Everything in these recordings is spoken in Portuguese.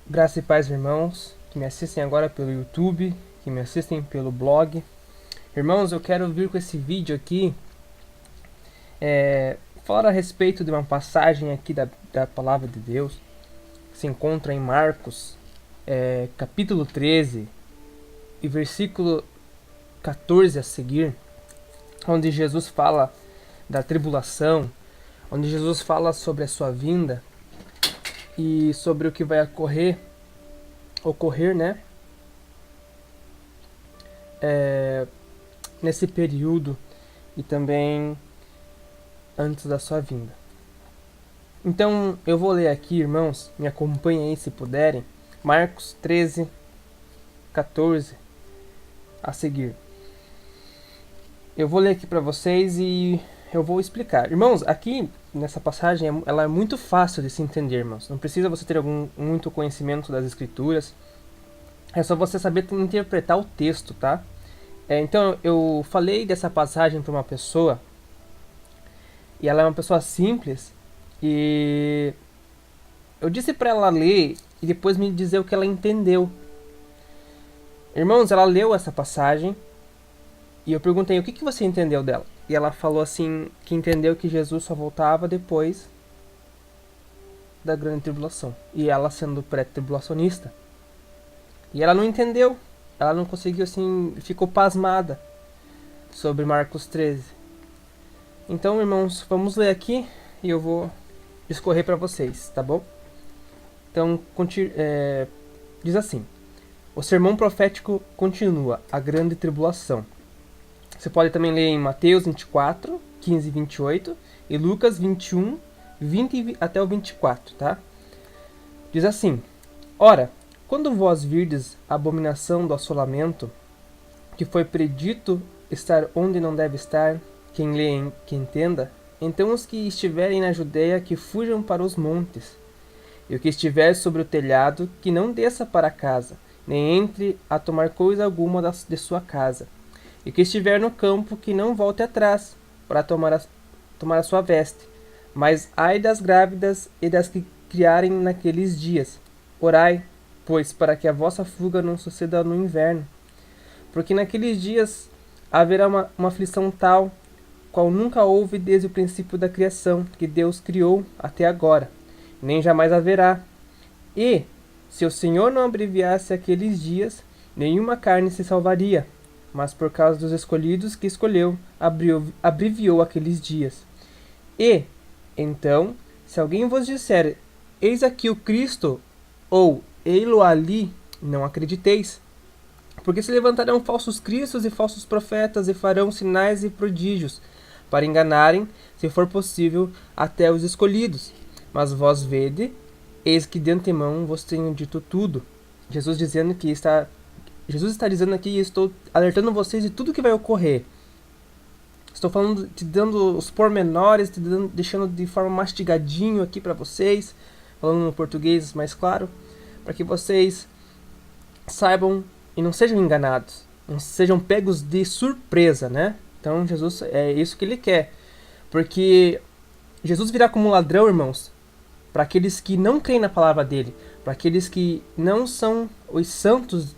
Graça e paz, irmãos, que me assistem agora pelo YouTube, que me assistem pelo blog. Irmãos, eu quero vir com esse vídeo aqui falar a respeito de uma passagem aqui da Palavra de Deus, que se encontra em Marcos, capítulo 13 e versículo 14 a seguir, onde Jesus fala da tribulação, onde Jesus fala sobre a sua vinda e sobre o que vai ocorrer, né? Nesse período e também antes da sua vinda. Então eu vou ler aqui, irmãos, me acompanhem aí se puderem, Marcos 13, 14 a seguir. Eu vou ler aqui para vocês e eu vou explicar. Irmãos, aqui nessa passagem ela é muito fácil de se entender, irmãos. Não precisa você ter muito conhecimento das escrituras. É só você saber interpretar o texto, tá? Então eu falei dessa passagem para uma pessoa e ela é uma pessoa simples e eu disse para ela ler e depois me dizer o que ela entendeu. Irmãos, ela leu essa passagem e eu perguntei o que você entendeu dela. E ela falou assim que entendeu que Jesus só voltava depois da grande tribulação. E ela sendo pré-tribulacionista. E ela não entendeu. Ela não conseguiu assim, ficou pasmada sobre Marcos 13. Então, irmãos, vamos ler aqui e eu vou discorrer para vocês, tá bom? Então, diz assim: o sermão profético continua, a grande tribulação. Você pode também ler em Mateus 24, 15 e 28 e Lucas 21, 20 até o 24, tá? Diz assim: ora, quando vós virdes a abominação do assolamento, que foi predito estar onde não deve estar, quem lê que entenda, então os que estiverem na Judeia que fujam para os montes, e o que estiver sobre o telhado que não desça para casa, nem entre a tomar coisa alguma de sua casa, e o que estiver no campo que não volte atrás para tomar a sua veste. Mas ai das grávidas e das que criarem naqueles dias. Orai, pois, para que a vossa fuga não suceda no inverno. Porque naqueles dias haverá uma aflição tal, qual nunca houve desde o princípio da criação, que Deus criou até agora, nem jamais haverá. E, se o Senhor não abreviasse aqueles dias, nenhuma carne se salvaria, mas por causa dos escolhidos que escolheu, abreviou aqueles dias. E, então, se alguém vos disser, eis aqui o Cristo, ou ei-lo ali, não acrediteis. Porque se levantarão falsos cristos e falsos profetas, e farão sinais e prodígios, para enganarem, se for possível, até os escolhidos. Mas vós vede, eis que de antemão vos tenho dito tudo. Jesus está dizendo aqui, e estou alertando vocês de tudo que vai ocorrer. Estou falando, te dando os pormenores, deixando de forma mastigadinho aqui para vocês, falando no português mais claro, para que vocês saibam e não sejam enganados, não sejam pegos de surpresa, né? Então Jesus, é isso que ele quer, porque Jesus virá como um ladrão, irmãos, para aqueles que não creem na palavra dele, para aqueles que não são os santos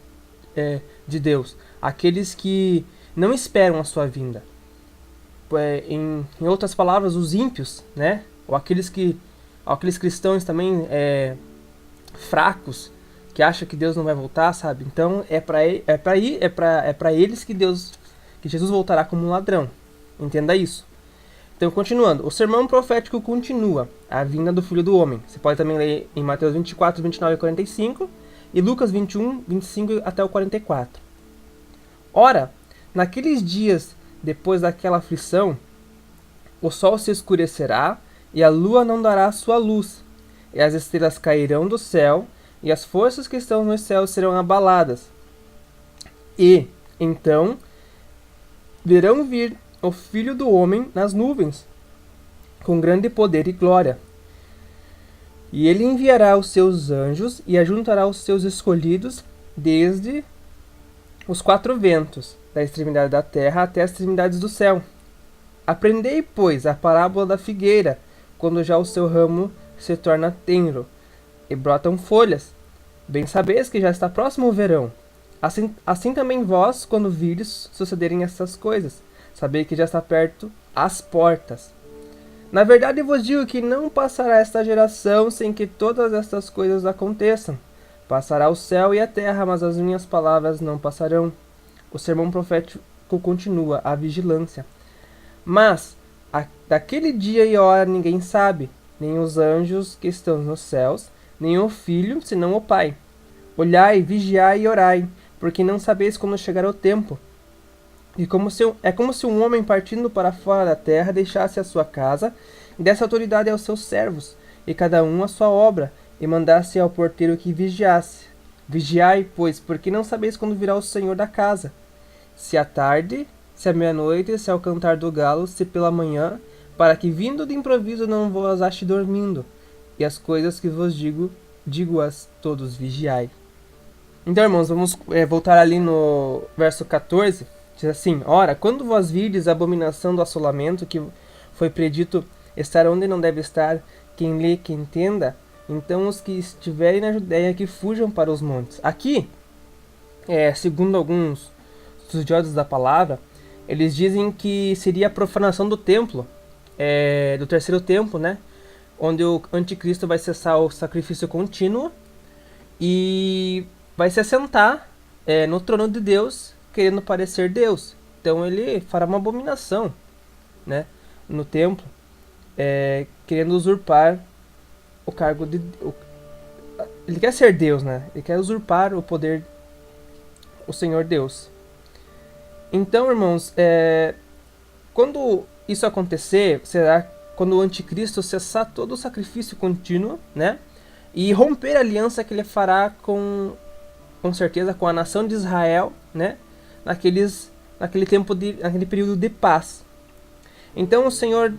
de Deus, aqueles que não esperam a sua vinda. Em outras palavras, os ímpios, né? Ou aqueles cristãos também fracos, que acham que Deus não vai voltar, sabe? Então é para eles que Jesus voltará como um ladrão. Entenda isso. Então, continuando, o sermão profético continua, a vinda do Filho do Homem. Você pode também ler em Mateus 24, 29 e 45 e Lucas 21, 25 até o 44. Ora, naqueles dias depois daquela aflição, o sol se escurecerá e a lua não dará sua luz, e as estrelas cairão do céu, e as forças que estão nos céus serão abaladas. E, então, verão vir o Filho do Homem nas nuvens, com grande poder e glória. E ele enviará os seus anjos e ajuntará os seus escolhidos desde os quatro ventos, da extremidade da terra até as extremidades do céu. Aprendei, pois, a parábola da figueira, quando já o seu ramo se torna tenro, e brotam folhas, Bem sabeis que já está próximo o verão. Assim também vós, quando vires sucederem essas coisas, sabei que já está perto as portas. Na verdade vos digo que não passará esta geração sem que todas estas coisas aconteçam. Passará o céu e a terra, mas as minhas palavras não passarão. O sermão profético continua, a vigilância. Mas, daquele dia e hora ninguém sabe, nem os anjos que estão nos céus, nem o Filho, senão o Pai. Olhai, vigiai e orai, porque não sabeis quando chegará o tempo. E é como se um homem partindo para fora da terra deixasse a sua casa, e desse autoridade aos seus servos, e cada um a sua obra, e mandasse ao porteiro que vigiasse. Vigiai, pois, porque não sabeis quando virá o Senhor da casa. Se à tarde, se à meia-noite, se ao cantar do galo, se pela manhã, para que vindo de improviso não vos ache dormindo. E as coisas que vos digo-as todos, vigiai. Então, irmãos, vamos voltar ali no verso 14. Diz assim: Ora, quando vós virdes a abominação do assolamento, que foi predito estar onde não deve estar, quem lê, que entenda, então os que estiverem na Judéia que fujam para os montes. Aqui, segundo alguns estudiosos da palavra, eles dizem que seria a profanação do templo, do terceiro templo, né? Onde o anticristo vai cessar o sacrifício contínuo e vai se assentar no trono de Deus, querendo parecer Deus. Então ele fará uma abominação, né, no templo, querendo usurpar o cargo de... Ele quer ser Deus, né? Ele quer usurpar o poder, o Senhor Deus. Então, irmãos, quando isso acontecer, será quando o anticristo cessar todo o sacrifício contínuo, né? E romper a aliança que ele fará com certeza com a nação de Israel, né? Naquele período de paz. Então o Senhor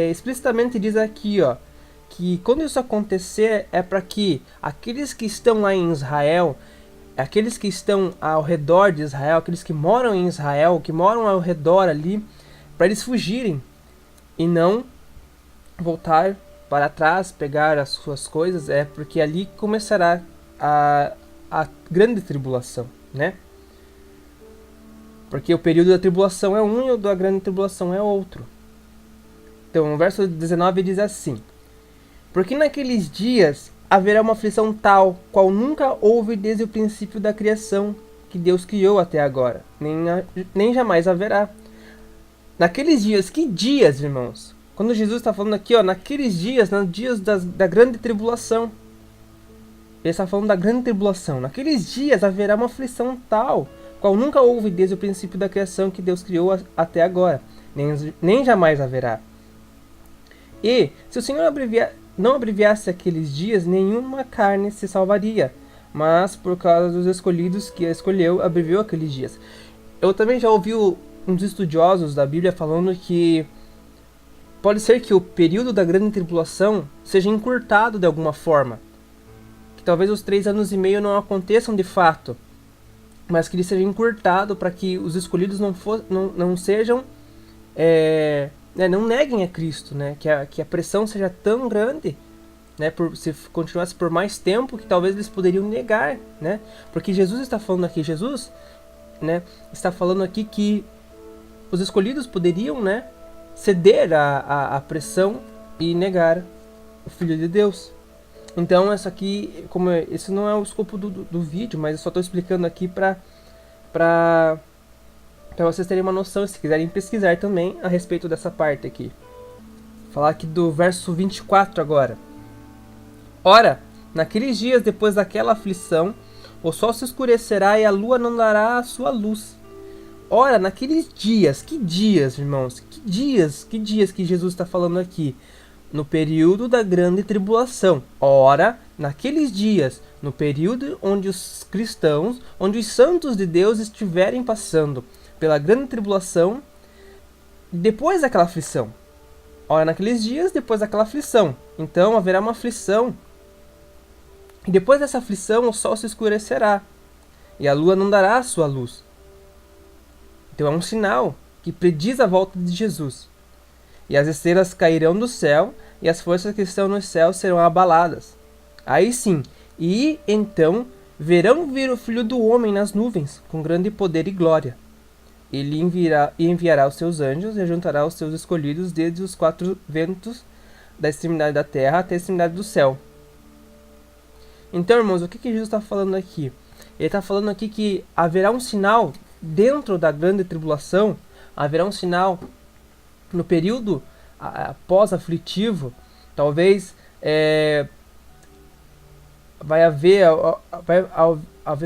explicitamente diz aqui, ó, que quando isso acontecer é para que aqueles que estão lá em Israel, aqueles que estão ao redor de Israel, aqueles que moram em Israel, que moram ao redor ali, para eles fugirem e não voltar para trás, pegar as suas coisas, porque ali começará a grande tribulação, né? Porque o período da tribulação é um e o da grande tribulação é outro. Então, o verso 19 diz assim: Porque naqueles dias haverá uma aflição tal, qual nunca houve desde o princípio da criação, que Deus criou até agora, nem jamais haverá. Naqueles dias, que dias, irmãos? Quando Jesus está falando aqui, ó, naqueles dias, nos dias da grande tribulação. Ele está falando da grande tribulação. Naqueles dias haverá uma aflição tal, qual nunca houve desde o princípio da criação que Deus criou até agora, nem jamais haverá. E, se o Senhor não abreviasse aqueles dias, nenhuma carne se salvaria, mas por causa dos escolhidos que escolheu, abreviou aqueles dias. Eu também já ouvi uns estudiosos da Bíblia falando que pode ser que o período da grande tribulação seja encurtado de alguma forma. Que talvez os 3 anos e meio não aconteçam de fato, mas que ele seja encurtado para que os escolhidos não sejam, não neguem a Cristo, né? Que a pressão seja tão grande, né? Se continuasse por mais tempo, que talvez eles poderiam negar, né? Porque Jesus está falando aqui, né, está falando aqui que os escolhidos poderiam, né, ceder à pressão e negar o Filho de Deus. Então, esse não é o escopo do vídeo, mas eu só estou explicando aqui para vocês terem uma noção, se quiserem pesquisar também a respeito dessa parte aqui. Vou falar aqui do verso 24 agora. Ora, naqueles dias depois daquela aflição, o sol se escurecerá e a lua não dará a sua luz. Ora, naqueles dias, que dias, irmãos? Que dias que Jesus está falando aqui? No período da grande tribulação. Ora, naqueles dias, no período onde os cristãos, onde os santos de Deus estiverem passando pela grande tribulação, depois daquela aflição. Ora, naqueles dias, depois daquela aflição. Então, haverá uma aflição. E depois dessa aflição, o sol se escurecerá, e a lua não dará a sua luz. Então, é um sinal que prediz a volta de Jesus. E as estrelas cairão do céu, e as forças que estão no céu serão abaladas. Aí sim, e então verão vir o Filho do Homem nas nuvens, com grande poder e glória. Ele enviará os seus anjos e juntará os seus escolhidos desde os quatro ventos da extremidade da terra até a extremidade do céu. Então, irmãos, o que Jesus está falando aqui? Ele está falando aqui que haverá um sinal dentro da grande tribulação, haverá um sinal no período pós-aflitivo, talvez vai haver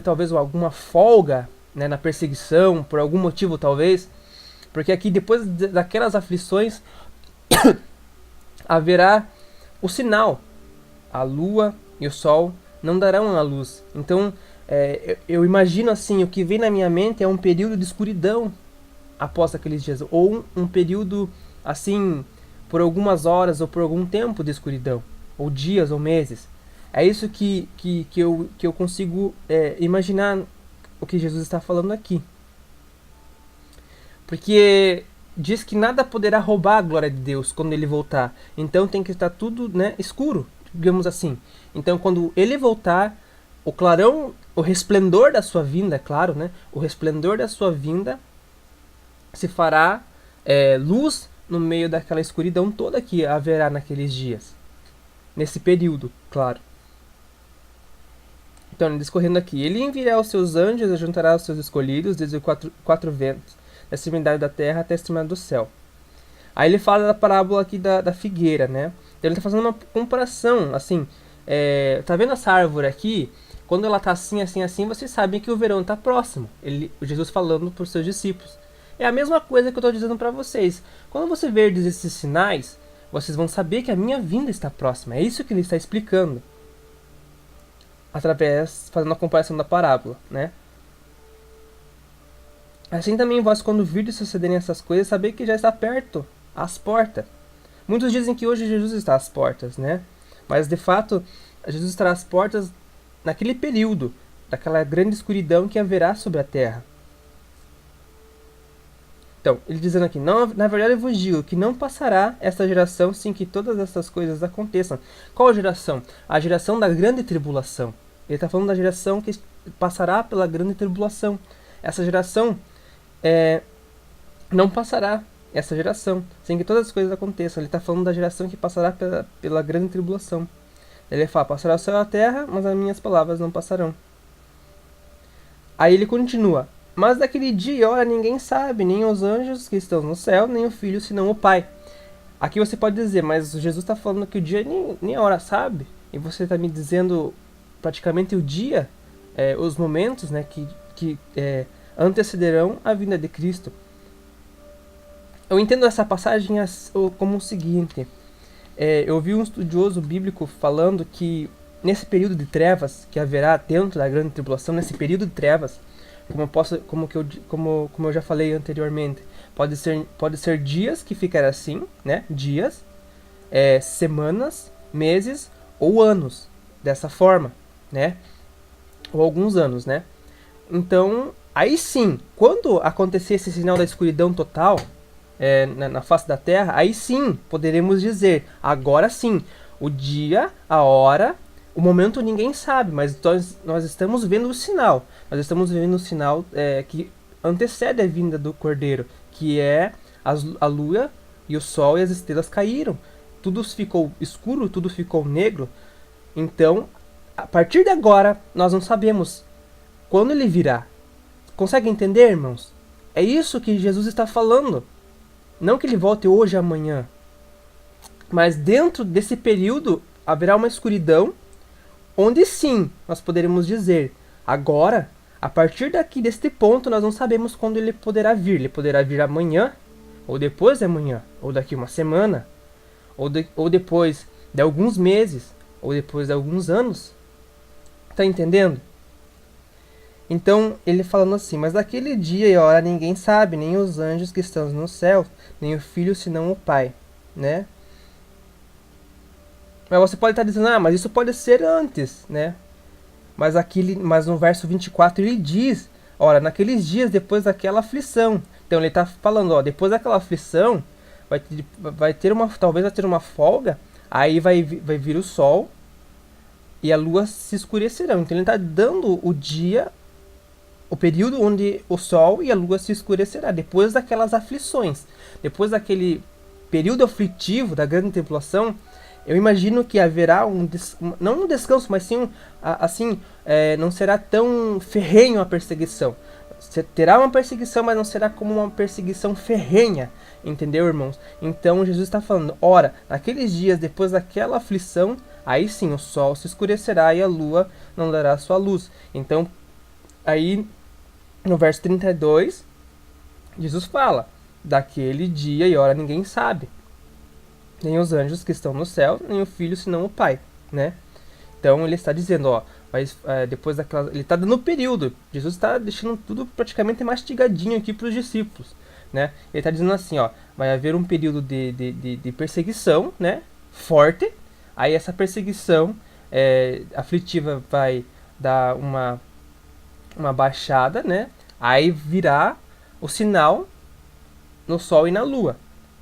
talvez alguma folga, né, na perseguição, por algum motivo talvez, porque aqui depois daquelas aflições haverá o sinal, a lua e o sol não darão a luz. Então eu imagino assim, o que vem na minha mente é um período de escuridão após aqueles dias, ou um período assim, por algumas horas ou por algum tempo de escuridão, ou dias ou meses. É isso que eu consigo imaginar o que Jesus está falando aqui. Porque diz que nada poderá roubar a glória de Deus quando ele voltar. Então tem que estar tudo, né, escuro, digamos assim. Então quando ele voltar, o clarão, o resplendor da sua vinda, é claro, né? O resplendor da sua vinda se fará luz no meio daquela escuridão toda que haverá naqueles dias. Nesse período, claro. Então, discorrendo aqui, ele enviará os seus anjos e juntará os seus escolhidos desde os quatro ventos, da extremidade da terra até a extremidade do céu. Aí ele fala da parábola aqui da figueira, né? Então ele está fazendo uma comparação, assim, tá vendo essa árvore aqui? Quando ela está assim, assim, assim, vocês sabem que o verão está próximo. Jesus falando para os seus discípulos. É a mesma coisa que eu estou dizendo para vocês. Quando você ver esses sinais, vocês vão saber que a minha vinda está próxima. É isso que ele está explicando. Fazendo a comparação da parábola, né? Assim também vós, quando virdes sucederem essas coisas, saber que já está perto, às portas. Muitos dizem que hoje Jesus está às portas, né? Mas de fato, Jesus estará às portas naquele período, daquela grande escuridão que haverá sobre a terra. Então, ele dizendo aqui, não, na verdade eu vos digo que não passará esta geração sem que todas essas coisas aconteçam. Qual geração? A geração da grande tribulação. Ele está falando da geração que passará pela grande tribulação. Essa geração não passará, essa geração, sem que todas as coisas aconteçam. Ele está falando da geração que passará pela grande tribulação. Ele fala, passará o céu e a terra, mas as minhas palavras não passarão. Aí ele continua, mas daquele dia e hora ninguém sabe, nem os anjos que estão no céu, nem o Filho, senão o Pai. Aqui você pode dizer, mas Jesus está falando que o dia nem a hora sabe, e você está me dizendo praticamente o dia, os momentos, né, que antecederão a vinda de Cristo. Eu entendo essa passagem como o seguinte, eu vi um estudioso bíblico falando que nesse período de trevas que haverá dentro da grande tribulação, nesse período de trevas, como eu já falei anteriormente, pode ser dias que ficará assim, né? Dias, semanas, meses ou anos, dessa forma, né? Ou alguns anos, né? Então, aí sim, quando acontecer esse sinal da escuridão total na face da Terra, aí sim poderemos dizer, agora sim, o dia, a hora, o momento ninguém sabe, mas nós estamos vendo o sinal. Nós estamos vendo o sinal que antecede a vinda do Cordeiro, que é a lua e o sol e as estrelas caíram. Tudo ficou escuro, tudo ficou negro. Então, a partir de agora, nós não sabemos quando ele virá. Consegue entender, irmãos? É isso que Jesus está falando. Não que ele volte hoje ou amanhã. Mas dentro desse período haverá uma escuridão, onde sim nós poderemos dizer, agora, a partir deste ponto, nós não sabemos quando ele poderá vir. Ele poderá vir amanhã, ou depois de amanhã, ou daqui uma semana, ou depois de alguns meses, ou depois de alguns anos. Tá entendendo? Então, ele falando assim, mas daquele dia e hora ninguém sabe, nem os anjos que estão no céu, nem o Filho, senão o Pai, né? Mas você pode estar dizendo, mas isso pode ser antes, né? Mas no verso 24 ele diz, ora, naqueles dias depois daquela aflição. Então ele está falando, depois daquela aflição, talvez vai ter uma folga, aí vai vir o sol, e a lua se escurecerão. Então ele está dando o dia, o período onde o sol e a lua se escurecerá, depois daquelas aflições, depois daquele período aflitivo da grande tribulação. Eu imagino que haverá não um descanso, mas sim não será tão ferrenho a perseguição. Você terá uma perseguição, mas não será como uma perseguição ferrenha, entendeu, irmãos? Então Jesus está falando, ora, naqueles dias depois daquela aflição, aí sim o sol se escurecerá e a lua não dará sua luz. Então, aí no verso 32, Jesus fala, daquele dia e hora ninguém sabe, nem os anjos que estão no céu, nem o Filho, senão o Pai, né? Então ele está dizendo, ó, mas depois daquela, ele está dando o período. Jesus está deixando tudo praticamente mastigadinho aqui para os discípulos, né? Ele está dizendo assim, ó, vai haver um período de perseguição, né? Forte. Aí essa perseguição aflitiva vai dar uma baixada, né? Aí virá o sinal no sol e na lua.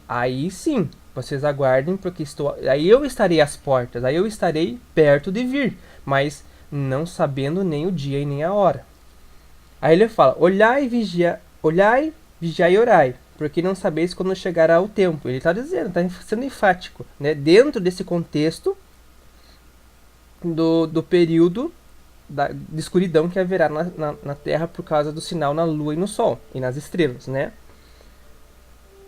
Aí sim, vocês aguardem, porque aí eu estarei às portas, aí eu estarei perto de vir, mas não sabendo nem o dia e nem a hora. Aí ele fala, olhai, vigiai e orai, porque não sabeis quando chegará o tempo. Ele está dizendo, está sendo enfático, né? Dentro desse contexto do período de escuridão que haverá na Terra por causa do sinal na Lua e no Sol, e nas estrelas, né?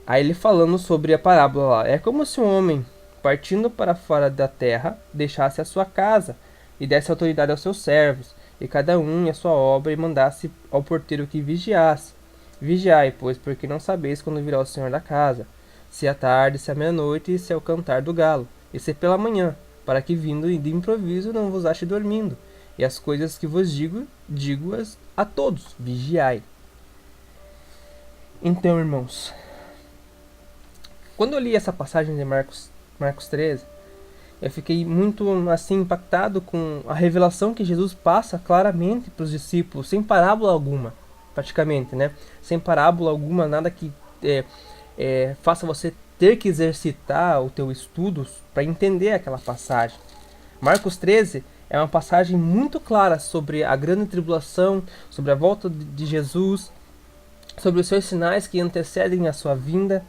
Aí ele falando sobre a parábola lá. É como se um homem, partindo para fora da terra, deixasse a sua casa e desse autoridade aos seus servos, e cada um a sua obra, e mandasse ao porteiro que vigiasse. Vigiai, pois, porque não sabeis quando virá o Senhor da casa, se à tarde, se à meia-noite, se ao cantar do galo, e se pela manhã, para que vindo de improviso não vos ache dormindo. E as coisas que vos digo-as a todos, vigiai. Então, irmãos, quando eu li essa passagem de Marcos 13, eu fiquei muito assim impactado com a revelação que Jesus passa claramente para os discípulos, sem parábola alguma, praticamente, né? Sem parábola alguma, nada que faça você ter que exercitar o teu estudo para entender aquela passagem. Marcos 13 é uma passagem muito clara sobre a grande tribulação, sobre a volta de Jesus, sobre os seus sinais que antecedem a sua vinda.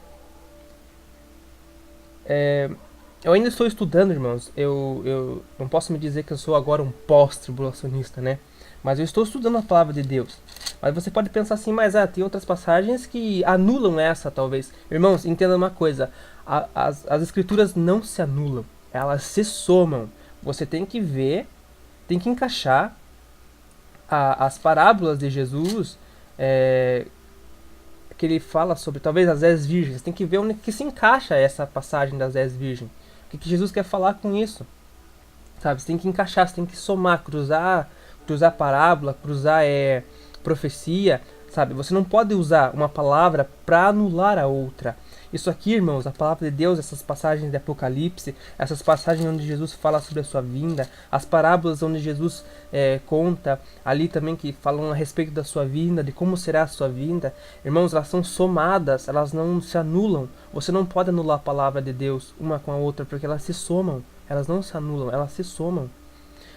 Eu ainda estou estudando, irmãos. Eu não posso me dizer que eu sou agora um pós-tribulacionista, né? Mas eu estou estudando a palavra de Deus. Mas você pode pensar assim, mas tem outras passagens que anulam essa, talvez. Irmãos, entenda uma coisa. As escrituras não se anulam. Elas se somam. Você tem que ver, tem que encaixar as parábolas de Jesus, que ele fala sobre talvez as 10 virgens. Tem que ver onde que se encaixa essa passagem das 10 virgens. O que Jesus quer falar com isso? Sabe? Você tem que encaixar, você tem que somar, cruzar parábola, cruzar profecia, sabe? Você não pode usar uma palavra para anular a outra. Isso aqui, irmãos, a palavra de Deus, essas passagens de Apocalipse, essas passagens onde Jesus fala sobre a sua vinda, as parábolas onde Jesus conta ali também que falam a respeito da sua vinda, de como será a sua vinda, irmãos, elas são somadas, elas não se anulam. Você não pode anular a palavra de Deus uma com a outra, porque elas se somam, elas não se anulam, elas se somam.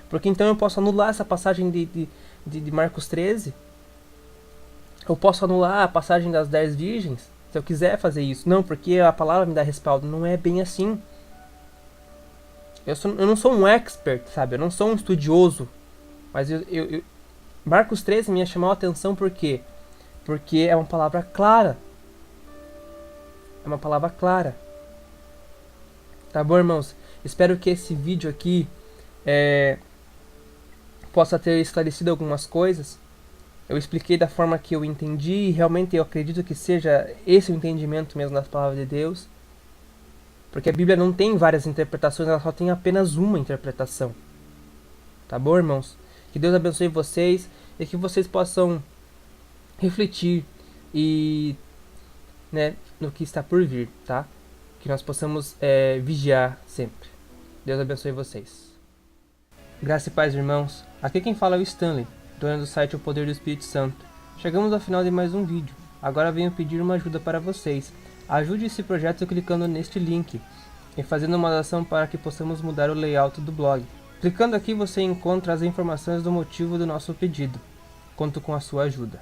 Porque então eu posso anular essa passagem de Marcos 13, eu posso anular a passagem das 10 virgens, se eu quiser fazer isso. Não, porque a palavra me dá respaldo. Não é bem assim. Eu não sou um expert, sabe? Eu não sou um estudioso. Mas Marcos 13 me chamou a atenção por quê? Porque é uma palavra clara. É uma palavra clara. Tá bom, irmãos? Espero que esse vídeo aqui possa ter esclarecido algumas coisas. Eu expliquei da forma que eu entendi e realmente eu acredito que seja esse o entendimento mesmo das palavras de Deus. Porque a Bíblia não tem várias interpretações, ela só tem apenas uma interpretação. Tá bom, irmãos? Que Deus abençoe vocês e que vocês possam refletir no que está por vir, tá? Que nós possamos vigiar sempre. Deus abençoe vocês. Graça e paz, irmãos. Aqui quem fala é o Stanley, dono do site O Poder do Espírito Santo. Chegamos ao final de mais um vídeo. Agora venho pedir uma ajuda para vocês. Ajude esse projeto clicando neste link e fazendo uma doação para que possamos mudar o layout do blog. Clicando aqui você encontra as informações do motivo do nosso pedido. Conto com a sua ajuda.